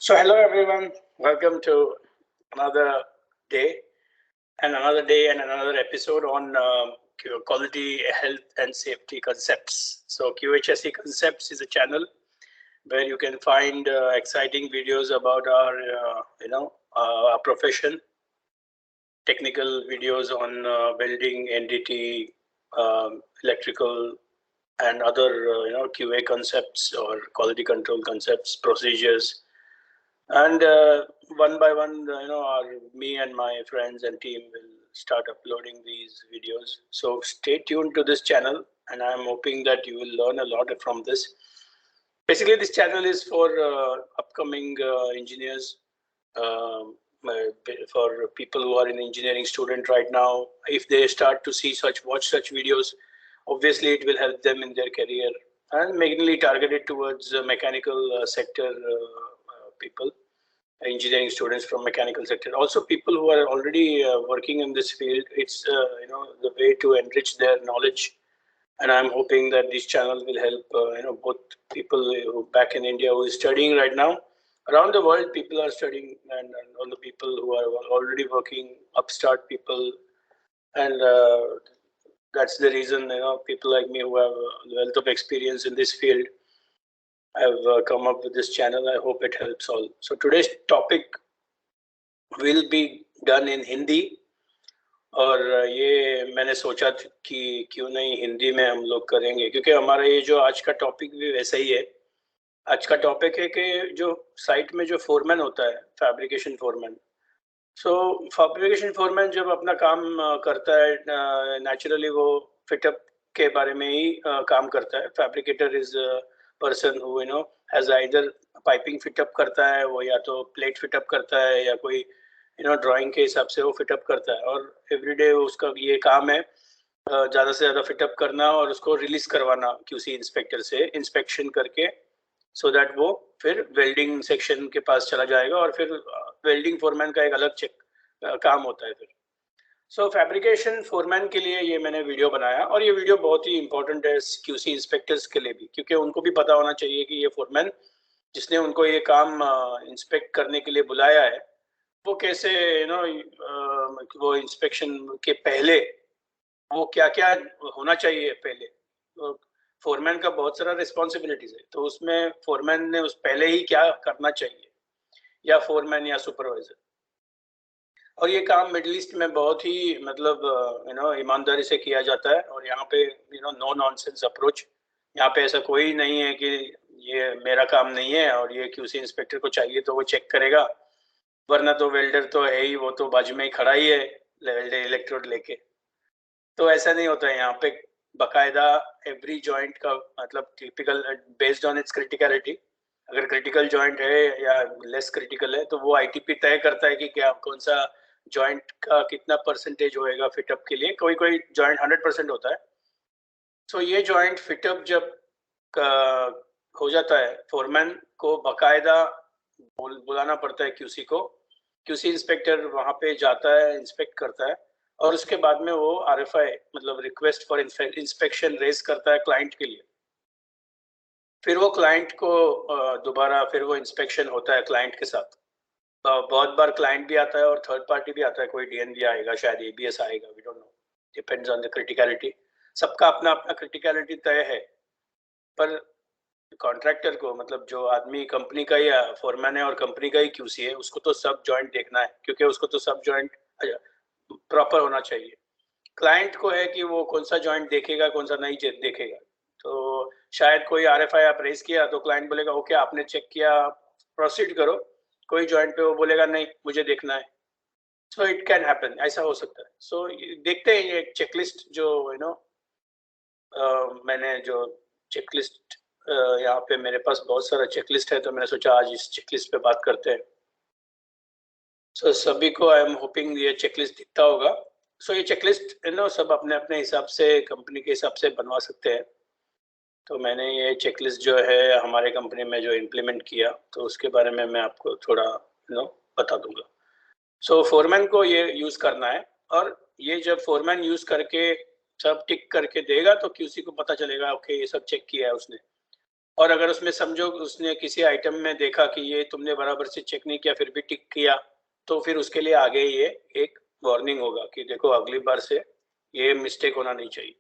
So hello everyone, welcome to another day and another episode on quality, health and safety concepts. So QHSE Concepts is a channel where you can find exciting videos about our profession, technical videos on welding, NDT, electrical and other QA concepts or quality control concepts, procedures. And one by one, me and my friends and team will start uploading these videos. So stay tuned to this channel, and I'm hoping that you will learn a lot from this. Basically, this channel is for upcoming engineers, for people who are in engineering student right now. If they start to watch such videos, obviously it will help them in their career, and mainly targeted towards mechanical sector people, engineering students from mechanical sector. Also, people who are already working in this field. It's the way to enrich their knowledge, and I'm hoping that this channel will help both people who back in India who is studying right now. Around the world, people are studying, and all the people who are already working, upstart people, and that's the reason people like me who have a wealth of experience in this field have come up with this channel. I hope it helps all. So today's topic will be done in Hindi, और ये मैंने सोचा कि क्यों नहीं हिंदी में हम लोग करेंगे, क्योंकि हमारा ये जो आज का टॉपिक भी वैसा ही है. आज का टॉपिक है कि जो साइट में जो फोरमैन होता है, फैब्रिकेशन फोरमैन. सो फैब्रिकेशन फोरमैन जब अपना काम करता है, नेचुरली वो फिटअप के बारे में ही काम करता है. Fabricator is person who has either piping fit up करता है, वो या तो प्लेट फिटअप करता है या कोई ड्राइंग के हिसाब से वो फिटअप करता है. और एवरीडे उसका ये काम है ज़्यादा से ज़्यादा फिटअप करना और उसको रिलीज करवाना क्यूसी इंस्पेक्टर से, इंस्पेक्शन करके, सो दैट वो फिर वेल्डिंग सेक्शन के पास चला जाएगा और फिर वेल्डिंग फोरमैन का एक अलग काम होता है फिर. सो फैब्रिकेशन फोरमैन के लिए ये मैंने वीडियो बनाया, और ये वीडियो बहुत ही इंपॉर्टेंट है क्यूसी इंस्पेक्टर्स के लिए भी, क्योंकि उनको भी पता होना चाहिए कि ये फोरमैन जिसने उनको ये काम इंस्पेक्ट करने के लिए बुलाया है, वो कैसे वो इंस्पेक्शन के पहले वो क्या क्या होना चाहिए. पहले फोरमैन का बहुत सारा रिस्पॉन्सिबिलिटीज है, तो उसमें फोरमैन ने उस पहले ही क्या करना चाहिए, या फोरमैन या सुपरवाइजर. और ये काम मिडिल ईस्ट में बहुत ही मतलब ईमानदारी से किया जाता है, और यहाँ पे नो नॉनसेंस अप्रोच. यहाँ पे ऐसा कोई नहीं है कि ये मेरा काम नहीं है और ये क्यूसी इंस्पेक्टर को चाहिए तो वो चेक करेगा, वरना तो वेल्डर तो है ही, वो तो बाजू में ही खड़ा ही है वेल्डर इलेक्ट्रोड लेके. तो ऐसा नहीं होता है यहाँ पे. बकायदा एवरी जॉइंट का मतलब typical based on it's criticality, अगर क्रिटिकल जॉइंट है या लेस क्रिटिकल है, तो वो आईटीपी तय करता है कि क्या कौन सा जॉइंट का कितना परसेंटेज होएगा फिटअप के लिए. कोई कोई जॉइंट 100% होता है. सो ये जॉइंट फिटअप जब हो जाता है, फोरमैन को बकायदा बुलाना पड़ता है क्यूसी को. क्यूसी इंस्पेक्टर वहाँ पे जाता है, इंस्पेक्ट करता है, और उसके बाद में वो आरएफआई मतलब रिक्वेस्ट फॉर इंस्पेक्शन रेज करता है क्लाइंट के लिए. फिर वो क्लाइंट को दोबारा फिर वो इंस्पेक्शन होता है क्लाइंट के साथ. बहुत बार क्लाइंट भी आता है और थर्ड पार्टी भी आता है, कोई डीएनबी आएगा, शायद एबीएस आएगा, we don't know, depends on the criticality. सबका अपना अपना क्रिटिकलिटी तय है. पर कॉन्ट्रैक्टर को मतलब जो आदमी कंपनी का ही फोरमैन है और कंपनी का ही क्यूसी है, उसको तो सब जॉइंट देखना है, क्योंकि उसको तो सब जॉइंट प्रॉपर होना चाहिए. क्लाइंट को है कि वो कौन सा जॉइंट देखेगा, कौन सा नहीं देखेगा. तो शायद कोई आरएफआई आप रेज किया तो क्लाइंट बोलेगा ओके आपने चेक किया, प्रोसीड करो. कोई जॉइंट पे वो बोलेगा नहीं मुझे देखना है. सो इट कैन हैपन, ऐसा हो सकता है. सो देखते हैं ये चेकलिस्ट जो मैंने जो चेकलिस्ट यहाँ पे मेरे पास बहुत सारा चेकलिस्ट है, तो मैंने सोचा आज इस चेकलिस्ट पे बात करते हैं. सो सभी को आई एम होपिंग ये चेकलिस्ट दिखता होगा. सो ये चेकलिस्ट सब अपने अपने हिसाब से कंपनी के हिसाब से बनवा सकते हैं. तो मैंने ये चेकलिस्ट जो है हमारे कंपनी में जो इम्प्लीमेंट किया, तो उसके बारे में मैं आपको थोड़ा बता दूंगा. सो फोरमैन को ये यूज करना है, और ये जब फोरमैन यूज करके सब टिक करके देगा तो क्यूसी को पता चलेगा ओके ये सब चेक किया है उसने. और अगर उसमें समझो उसने किसी आइटम में देखा कि ये तुमने बराबर से चेक नहीं किया फिर भी टिक किया, तो फिर उसके लिए आगे ये एक वार्निंग होगा कि देखो अगली बार से ये मिस्टेक होना नहीं चाहिए।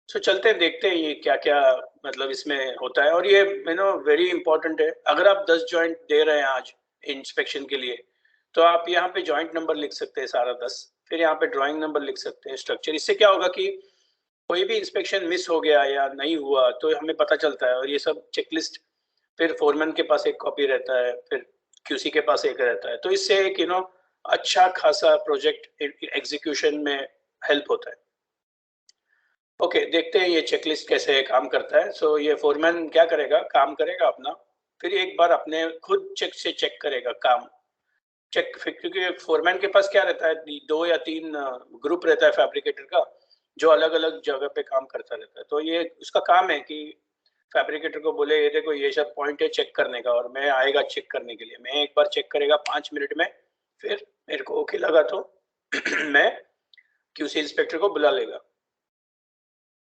सो चलते हैं देखते हैं ये क्या क्या मतलब इसमें होता है। और ये वेरी इंपॉर्टेंट है। अगर आप 10 जॉइंट दे रहे हैं आज इंस्पेक्शन के लिए, तो आप यहाँ पे जॉइंट नंबर लिख सकते हैं सारा 10, फिर यहाँ पे ड्राइंग नंबर लिख सकते हैं, स्ट्रक्चर। इससे क्या होगा कि कोई भी इंस्पेक्शन मिस हो गया या नहीं हुआ तो हमें पता चलता है। और ये सब चेकलिस्ट फिर फोरमैन के पास एक कॉपी रहता है, फिर क्यूसी के पास एक रहता है। तो इससे एक अच्छा खासा प्रोजेक्ट एग्जीक्यूशन में हेल्प होता है। ओके, देखते हैं ये चेकलिस्ट कैसे काम करता है। सो ये फोरमैन क्या करेगा, काम करेगा अपना, फिर एक बार अपने खुद चेक करेगा काम चेक। क्योंकि फोरमैन के पास क्या रहता है, 2 या 3 ग्रुप रहता है फैब्रिकेटर का, जो अलग अलग जगह पे काम करता रहता है। तो ये उसका काम है कि फैब्रिकेटर को बोले ये देखो ये सब पॉइंट है चेक करने का, और मैं आएगा चेक करने के लिए। मैं एक बार चेक करेगा 5 मिनट में, फिर मेरे को ओके लगा तो मैं क्यूसी इंस्पेक्टर को बुला लेगा।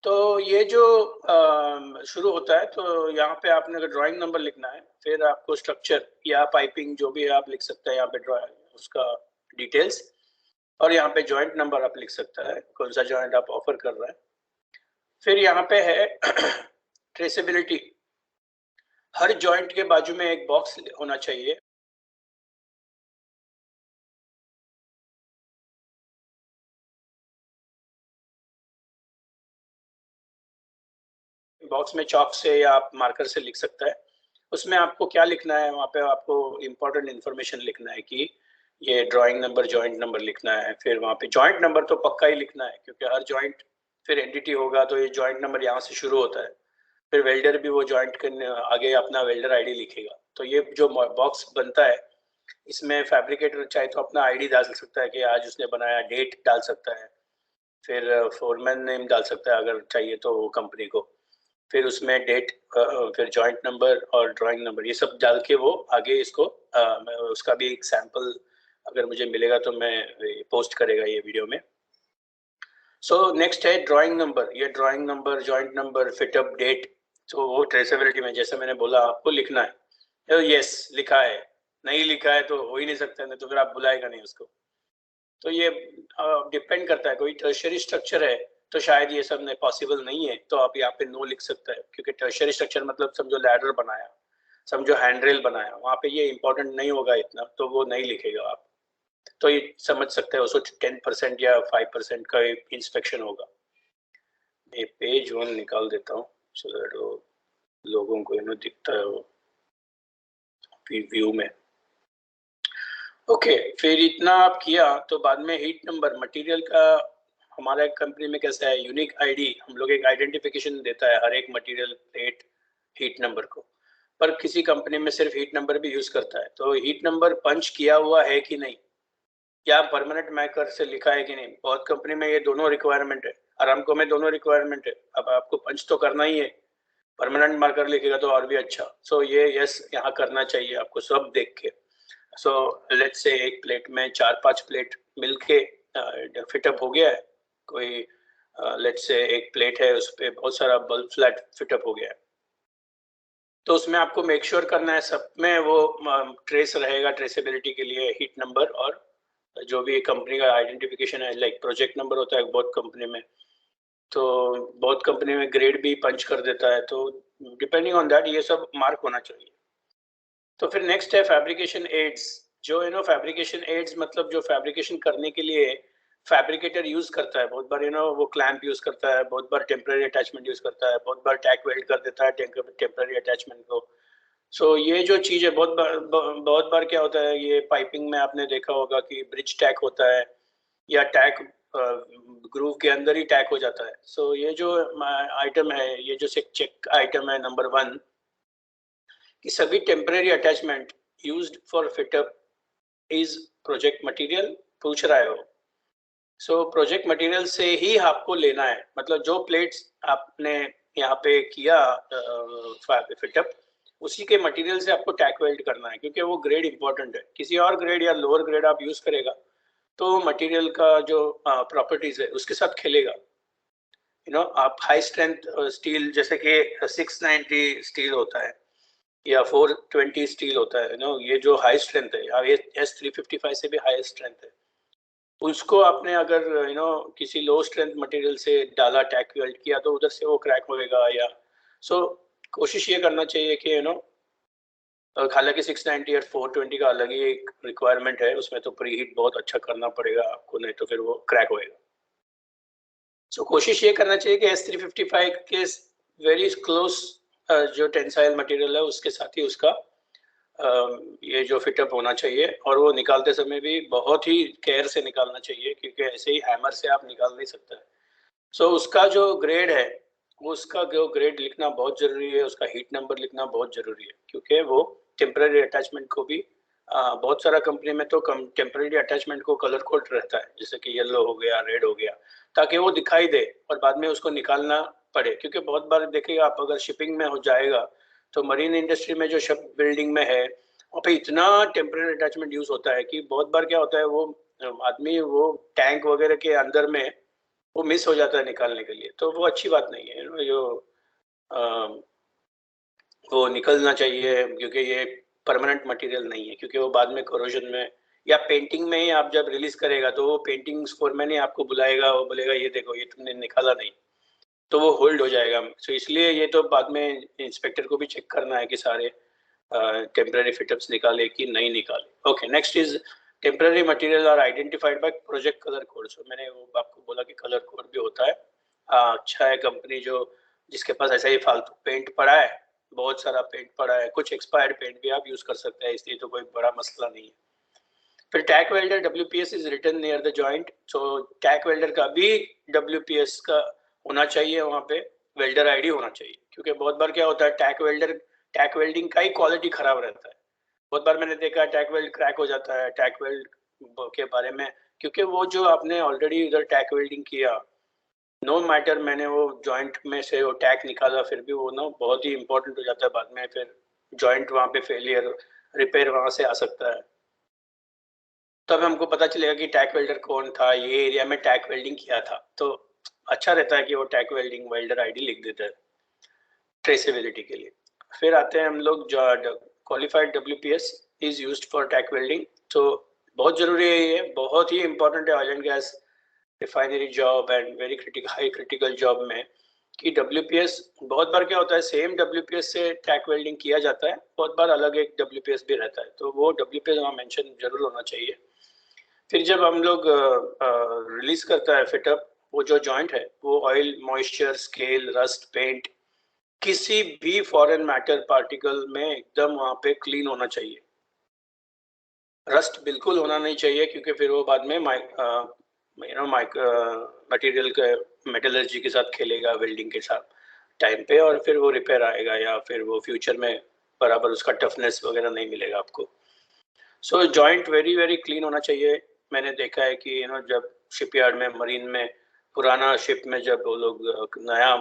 तो ये जो शुरू होता है, तो यहाँ पे आपने अगर ड्राइंग नंबर लिखना है, फिर आपको स्ट्रक्चर या पाइपिंग जो भी आप लिख सकते हैं यहाँ पे ड्राइंग उसका डिटेल्स, और यहाँ पे जॉइंट नंबर आप लिख सकता है, कौन सा जॉइंट आप ऑफर कर रहे हैं। फिर यहाँ पे है ट्रेसेबिलिटी। हर जॉइंट के बाजू में एक बॉक्स होना चाहिए। बॉक्स में चॉक से या आप मार्कर से लिख सकता है। उसमें आपको क्या लिखना है, वहाँ पे आपको इम्पोर्टेंट इन्फॉर्मेशन लिखना है कि ये ड्राइंग नंबर जॉइंट नंबर लिखना है। फिर वहाँ पे जॉइंट नंबर तो पक्का ही लिखना है, क्योंकि हर जॉइंट फिर एनडीटी होगा तो ये जॉइंट नंबर यहाँ से शुरू होता है। फिर वेल्डर भी वो जॉइंट के आगे अपना वेल्डर आईडी लिखेगा। तो ये जो बॉक्स बनता है, इसमें फैब्रिकेटर चाहे तो अपना आईडी डाल सकता है कि आज उसने बनाया, डेट डाल सकता है, फिर फोरमैन नेम डाल सकता है अगर चाहिए तो वो कंपनी को, फिर उसमें डेट, फिर जॉइंट नंबर और ड्राइंग नंबर, ये सब डाल के वो आगे इसको उसका भी एक सैंपल अगर मुझे मिलेगा तो मैं पोस्ट करेगा ये वीडियो में। सो नेक्स्ट है ड्राइंग नंबर। ये drawing number, joint number, fitup date, तो वो ट्रेसेबिलिटी में जैसे मैंने बोला आपको लिखना है। तो यस लिखा है, नहीं लिखा है तो हो ही नहीं सकता, नहीं तो फिर आप बुलाएगा नहीं उसको। तो ये डिपेंड करता है। कोई टर्शियरी स्ट्रक्चर है तो शायद ये सब नहीं पॉसिबल नहीं है, तो आप यहाँ पे नो लिख सकता है। क्योंकि टर्शियरी स्ट्रक्चर मतलब समझो लैडर बनाया, समझो हैंडरेल बनाया, वहाँ पे ये इंपॉर्टेंट नहीं होगा इतना, तो वो नहीं लिखेगा आप। तो ये समझ सकते हैं उसको 10% या 5% का इंस्पेक्शन होगा। ये पेज 1 निकाल देता हूँ सो दैट वो लोगों को दिखता है वो व्यू में। ओके, फिर इतना आप किया तो बाद में हीट नंबर मटेरियल का हमारा कंपनी में कैसा है, यूनिक आईडी, हम लोग एक आइडेंटिफिकेशन देता है हर एक मटेरियल प्लेट हीट नंबर को। पर किसी कंपनी में सिर्फ हीट नंबर भी यूज करता है। तो हीट नंबर पंच किया हुआ है कि नहीं, या परमानेंट मैकर से लिखा है कि नहीं। बहुत कंपनी में ये दोनों रिक्वायरमेंट है, अरामको में दोनों रिक्वायरमेंट है। अब आपको पंच तो करना ही है, परमानेंट मार्कर लिखेगा तो और भी अच्छा। सो ये यस यहाँ करना चाहिए आपको सब देख के। सो लेट्स से एक प्लेट में 4-5 प्लेट मिलके फिटअप हो गया है। कोई लेट्स से एक प्लेट है उस पर बहुत सारा बल्ब फ्लैट फिटअप हो गया है, तो उसमें आपको मेक श्योर करना है सब में वो ट्रेस रहेगा, ट्रेसेबिलिटी के लिए हीट नंबर और जो भी कंपनी का आइडेंटिफिकेशन है, लाइक प्रोजेक्ट नंबर होता है बहुत कंपनी में, तो बहुत कंपनी में ग्रेड भी पंच कर देता है। तो डिपेंडिंग ऑन दैट ये सब मार्क होना चाहिए। तो फिर नेक्स्ट है फैब्रिकेशन एड्स। जो फैब्रिकेशन एड्स मतलब जो फैब्रिकेशन करने के लिए फैब्रिकेटर यूज करता है। बहुत बार वो क्लैंप यूज करता है, बहुत बार टेम्पररी अटैचमेंट यूज करता है, बहुत बार टैक वेल्ड कर देता है टेम्पररी अटैचमेंट को। सो ये जो चीज है बहुत बार क्या होता है, ये पाइपिंग में आपने देखा होगा कि ब्रिज टैक होता है या टैक ग्रूव के अंदर ही टैक हो जाता है। सो ये जो आइटम है, ये जो चेक आइटम है नंबर 1, कि सभी temporary attachment used for fit up is project material पूछ रहा है वो। सो प्रोजेक्ट मटेरियल से ही आपको लेना है, मतलब जो प्लेट्स आपने यहाँ पे किया फिटअप, उसी के मटेरियल से आपको टैक वेल्ड करना है, क्योंकि वो ग्रेड इंपॉर्टेंट है। किसी और ग्रेड या लोअर ग्रेड आप यूज करेगा तो मटेरियल का जो प्रॉपर्टीज है उसके साथ खेलेगा। आप हाई स्ट्रेंथ स्टील जैसे कि 690 स्टील होता है या 420 स्टील होता है, ये जो हाई स्ट्रेंथ है, या ये S355 से भी हाई स्ट्रेंथ है, उसको आपने अगर किसी लो स्ट्रेंथ मटेरियल से डाला, टैक वेल्ड किया, तो उधर से वो क्रैक होएगा। या कोशिश ये करना चाहिए कि हालांकि 690 और 420 का अलग ही एक रिक्वायरमेंट है, उसमें तो प्री हीट बहुत अच्छा करना पड़ेगा आपको, नहीं तो फिर वो क्रैक होएगा। कोशिश ये करना चाहिए कि S355 के वेरी क्लोज जो टेंसाइल मटेरियल है उसके साथ ही उसका ये जो फिटअप होना चाहिए, और वो निकालते समय भी बहुत ही केयर से निकालना चाहिए, क्योंकि ऐसे ही हैमर से आप निकाल नहीं सकते। उसका जो ग्रेड है, उसका जो ग्रेड लिखना बहुत जरूरी है, उसका हीट नंबर लिखना बहुत जरूरी है, क्योंकि वो टेम्पररी अटैचमेंट को भी बहुत सारा कंपनी में तो टेम्पररी अटैचमेंट को कलर कोड रहता है, जैसे कि येलो हो गया, रेड हो गया, ताकि वो दिखाई दे और बाद में उसको निकालना पड़े। क्योंकि बहुत बार देखिएगा आप, अगर शिपिंग में हो जाएगा तो मरीन इंडस्ट्री में जो शिप बिल्डिंग में है, वहाँ पे इतना टेम्पररी अटैचमेंट यूज होता है कि बहुत बार क्या होता है, वो आदमी वो टैंक वगैरह के अंदर में वो मिस हो जाता है निकालने के लिए, तो वो अच्छी बात नहीं है। जो वो निकलना चाहिए, क्योंकि ये परमानेंट मटेरियल नहीं है, क्योंकि वो बाद में कोरोजन में या पेंटिंग में ही आप जब रिलीज करेगा तो वो पेंटिंग फोरमैन ही आपको बुलाएगा, वो बोलेगा ये देखो ये तुमने निकाला नहीं, तो वो होल्ड हो जाएगा। तो इसलिए ये तो बाद में इंस्पेक्टर को भी चेक करना है कि सारे टेम्पररी फिटअप्स निकाले कि नहीं निकाले। Okay, next is temporary material are identified by project colour code. So मैंने वो आपको बोला कि कलर कोड भी होता है। अच्छा है कंपनी जो जिसके पास ऐसा ही फालतू पेंट पड़ा है, बहुत सारा पेंट पड़ा है, कुछ एक्सपायर्ड पेंट भी आप यूज कर सकते हैं, इसलिए तो कोई बड़ा मसला नहीं है। फिर tack welder WPS is written near the joint. So tack welder का भी WPS का होना चाहिए, वहाँ पे वेल्डर आईडी होना चाहिए, क्योंकि बहुत बार क्या होता है, टैक वेल्डिंग का ही क्वालिटी खराब रहता है। बहुत बार मैंने देखा टैक वेल्ड क्रैक हो जाता है टैक वेल्ड के बारे में, क्योंकि वो जो आपने ऑलरेडी उधर टैक वेल्डिंग किया, नो मैटर मैंने वो जॉइंट में से वो टैक निकाला, फिर भी वो ना बहुत ही इंपॉर्टेंट हो जाता है बाद में, फिर जॉइंट वहाँ पे फेलियर, रिपेयर वहाँ से आ सकता है। तब हमको पता चलेगा कि टैक वेल्डर कौन था, ये एरिया में टैक वेल्डिंग किया था, तो अच्छा रहता है कि वो टैक वेल्डिंग वेल्डर आईडी लिख देता है ट्रेसेबिलिटी के लिए। फिर आते हैं हम लोग जो qualified WPS is used for tack welding. तो बहुत जरूरी है, ये बहुत ही इंपॉर्टेंट है oil and gas refinery job and very high critical job में, कि WPS बहुत बार क्या होता है, सेम WPS से टैक वेल्डिंग किया जाता है, बहुत बार अलग एक WPS भी रहता है, तो वो WPS वहाँ मेंशन जरूर होना चाहिए। फिर जब हम लोग रिलीज करता है फिटअप, वो जो जॉइंट है वो oil, moisture, scale, rust, paint, किसी भी फॉरेन मैटर पार्टिकल में एकदम वहाँ पे क्लीन होना चाहिए। रस्ट बिल्कुल होना नहीं चाहिए, क्योंकि फिर वो बाद में मटेरियल के मेटलर्जी के साथ खेलेगा, वेल्डिंग के साथ टाइम पे, और फिर वो रिपेयर आएगा, या फिर वो फ्यूचर में बराबर उसका टफनेस वगैरह नहीं मिलेगा आपको। सो जॉइंट वेरी वेरी क्लीन होना चाहिए। मैंने देखा है कि जब शिपयार्ड में, मरीन में, पुराना शिप में जब वो लोग नया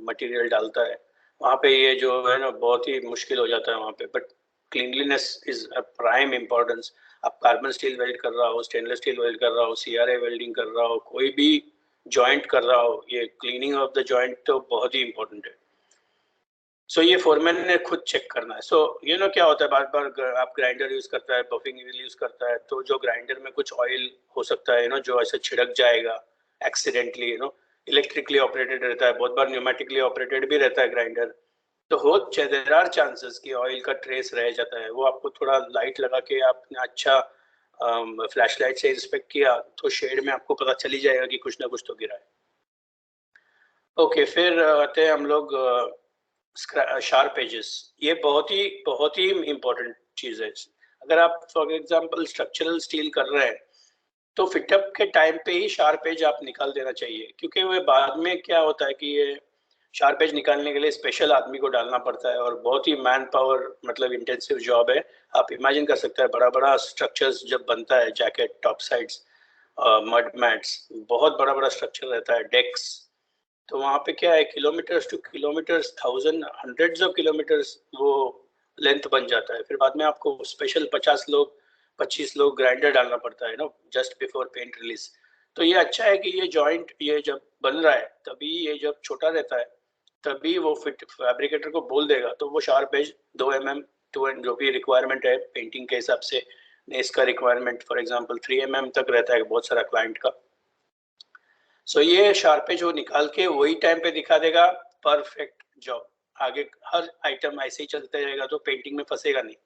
मटेरियल डालता है, वहाँ पे ये जो है ना बहुत ही मुश्किल हो जाता है वहाँ पे। But cleanliness is a prime importance. आप कार्बन स्टील वेल्ड कर रहा हो, स्टेनलेस स्टील वेल्ड कर रहा हो, CRA वेल्डिंग कर रहा हो, कोई भी जॉइंट कर रहा हो, ये क्लीनिंग ऑफ द जॉइंट तो बहुत ही इंपॉर्टेंट है। ये फोरमैन ने खुद चेक करना है। क्या होता है, बार बार आप ग्राइंडर यूज करता है, बफिंग व्हील यूज करता है, तो जो ग्राइंडर में कुछ ऑयल हो सकता है जो ऐसे छिड़क जाएगा एक्सीडेंटली, इलेक्ट्रिकली ऑपरेटेड रहता है, बहुत बार न्यूमेटिकली ऑपरेटेड भी रहता है ग्राइंडर, तो देयर आर चांसेस कि ऑयल का ट्रेस रह जाता है। वो आपको थोड़ा लाइट लगा के आपने अच्छा फ्लैश लाइट से इंस्पेक्ट किया तो शेड में आपको पता चली जाएगा कि कुछ ना कुछ तो गिरा है। ओके, फिर आते हैं हम लोग शार्प एजेस। ये बहुत ही इम्पोर्टेंट चीज है। अगर आप फॉर एग्जांपल स्ट्रक्चरल स्टील कर रहे हैं, तो फिटअप के टाइम पे ही शार्प एज आप निकाल देना चाहिए, क्योंकि वो बाद में क्या होता है कि ये शार्प एज निकालने के लिए स्पेशल आदमी को डालना पड़ता है, और बहुत ही मैन पावर मतलब इंटेंसिव जॉब है। आप इमेजिन कर सकते हैं, बड़ा बड़ा स्ट्रक्चर्स जब बनता है, jacket, top sides, mud mats, बहुत बड़ा बड़ा स्ट्रक्चर रहता है, डेक्स, तो वहाँ पे क्या है, kilometres to kilometres, thousand, hundreds of kilometres वो लेंथ बन जाता है। फिर बाद में आपको स्पेशल 25 लोग ग्राइंडर डालना पड़ता है जस्ट बिफोर पेंट रिलीज। तो ये अच्छा है कि ये जॉइंट ये जब बन रहा है तभी ये जब छोटा रहता है तभी वो फिट फैब्रिकेटर को बोल देगा, तो वो शार्प एज 2 mm 2 and जो भी रिक्वायरमेंट है पेंटिंग के हिसाब से, इसका रिक्वायरमेंट फॉर एग्जांपल 3 mm तक रहता है बहुत सारा क्लाइंट का। सो ये शार्प एज वो निकाल के वही टाइम पे दिखा देगा, परफेक्ट जॉब। आगे हर आइटम ऐसे ही चलते रहेगा तो पेंटिंग में फंसेगा नहीं।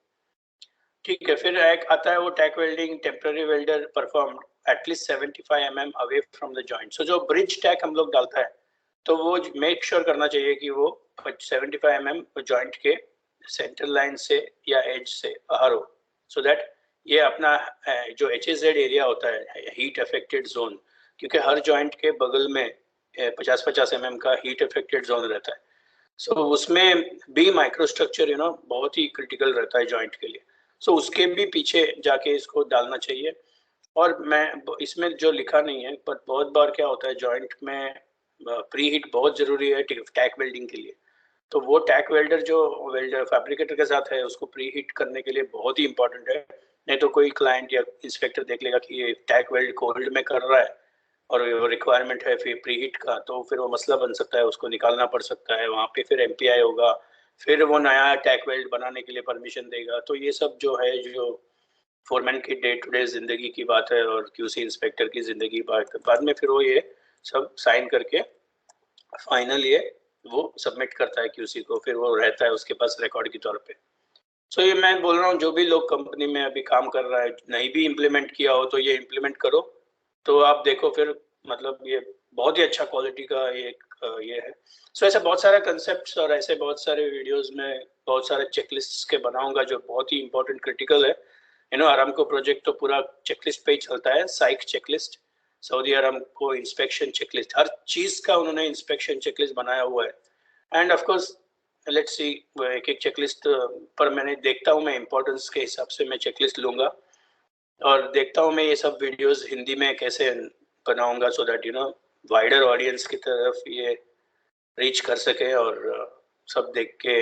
ठीक है, फिर एक आता है वो tack welding, temporary welder perform at least 75 mm away from the joint. So जो ब्रिज टैक हम लोग डालता है तो वो मेक श्योर करना चाहिए कि वो 75 mm जॉइंट के सेंटर लाइन से या एज से बाहर हो, सो दैट ये अपना जो HZ एरिया होता है हीट अफेक्टेड जोन, क्योंकि हर जॉइंट के बगल में 50-50 mm का हीट अफेक्टेड जोन रहता है। सो उसमें भी माइक्रोस्ट्रक्चर बहुत ही क्रिटिकल रहता है जॉइंट के लिए। सो उसके भी पीछे जाके इसको डालना चाहिए। और मैं इसमें जो लिखा नहीं है, पर बहुत बार क्या होता है जॉइंट में प्री हीट बहुत जरूरी है टैक वेल्डिंग के लिए। तो वो टैक वेल्डर जो वेल्डर फैब्रिकेटर के साथ है उसको प्री हीट करने के लिए बहुत ही इंपॉर्टेंट है। नहीं तो कोई क्लाइंट या इंस्पेक्टर देख लेगा कि ये टैक वेल्ड कोल्ड में कर रहा है और वो रिक्वायरमेंट है फिर प्री हीट का, तो फिर वो मसला बन सकता है, उसको निकालना पड़ सकता है, वहाँ पे फिर MPI होगा, फिर वो नया टैक वेल्ड बनाने के लिए परमिशन देगा। तो ये सब जो है जो फोरमैन की डे टू डे जिंदगी की बात है और QC इंस्पेक्टर की जिंदगी की बात है, बाद में फिर वो ये सब साइन करके फाइनल ये वो सबमिट करता है QC को, फिर वो रहता है उसके पास रिकॉर्ड के तौर पे। सो ये मैं बोल रहा हूँ जो भी लोग कंपनी में अभी काम कर रहा है नहीं भी इम्प्लीमेंट किया हो तो ये इम्प्लीमेंट करो, तो आप देखो फिर मतलब ये बहुत ही अच्छा क्वालिटी का ये है। सो ऐसे बहुत सारे कंसेप्ट्स और ऐसे बहुत सारे वीडियोस में बहुत सारे चेकलिस्ट के बनाऊंगा जो बहुत ही इंपॉर्टेंट क्रिटिकल है। अरामको प्रोजेक्ट तो पूरा चेकलिस्ट पे ही चलता है, साइक checklist, Saudi Aramco inspection checklist, हर चीज का उन्होंने इंस्पेक्शन चेकलिस्ट बनाया हुआ है। And of course let's see एक एक चेकलिस्ट पर मैंने देखता हूँ मैं इम्पोर्टेंस के हिसाब से मैं चेकलिस्ट लूंगा और देखता हूँ मैं ये सब वीडियोस हिंदी में कैसे बनाऊंगा सो दैट वाइडर ऑडियंस की तरफ ये रीच कर सके और सब देख के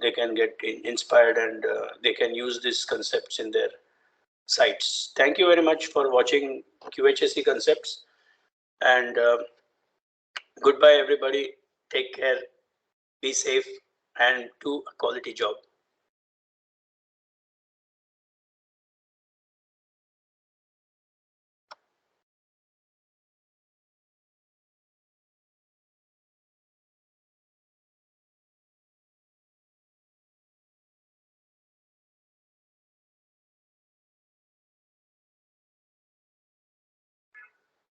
they can get inspired and they can use these concepts in their sites. Thank you very much for watching QHSE concepts and goodbye everybody. Take care, be safe and do a quality job.